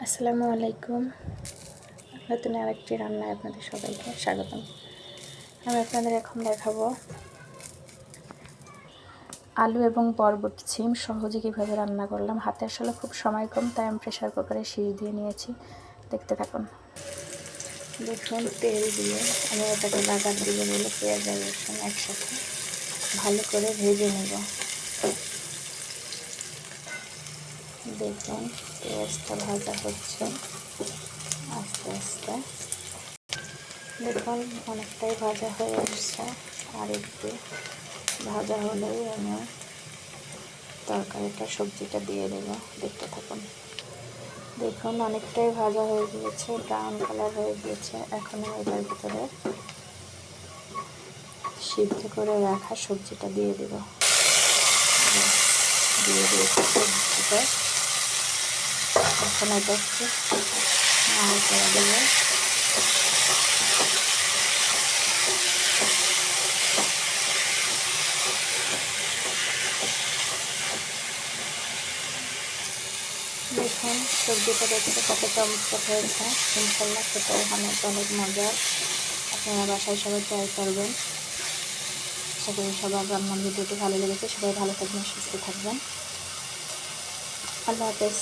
আসসালামু আলাইকুম। নতুন আরেকটি রান্নায় আপনাদের সবাইকে স্বাগতম। আমি আপনাদের এখন দেখাবো আলু এবং বরবটি সিম সহজে কীভাবে রান্না করলাম। হাতে আসলে খুব সময় কম, তাই আমি প্রেশার কুকারে সিজ দিয়ে নিয়েছি। দেখতে থাকুন। দেখুন, তেল দিয়ে আমি এটাকে বাগার দিব বলে পেঁয়াজ আর রসুন একসাথে ভালো করে ভেজে নেব। দেখুন, পেঁয়াজটা ভাজা হচ্ছে আস্তে আস্তে। দেখুন, অনেকটাই ভাজা হয়ে আসছে, আর একটু ভাজা হলেই আমি তরকারিটা সবজিটা দিয়ে দেব। দেখতে থাকুন। দেখুন, অনেকটাই ভাজা হয়ে গিয়েছে, ব্রাউন কালার হয়ে গিয়েছে। এখন আমি এটার ভিতরে সিদ্ধ করে রাখা সবজিটা দিয়ে দেব। দিয়ে দিয়েছি সবজিটা। এখন এটা একটু নাড়া করে দেবো। দেখুন, সবজিটা দেখতে কত চমৎকার হয়েছে। ইনশাল্লাহ খেতে অনেক মজার। আপনারা বাসায় সবাই ট্রাই করবেন। আশা করি সবার রান্নার ভিডিওটি ভালো লেগেছে। সবাই ভালো থাকবেন, সুস্থ থাকবেন। আল্লাহ হাফেজ।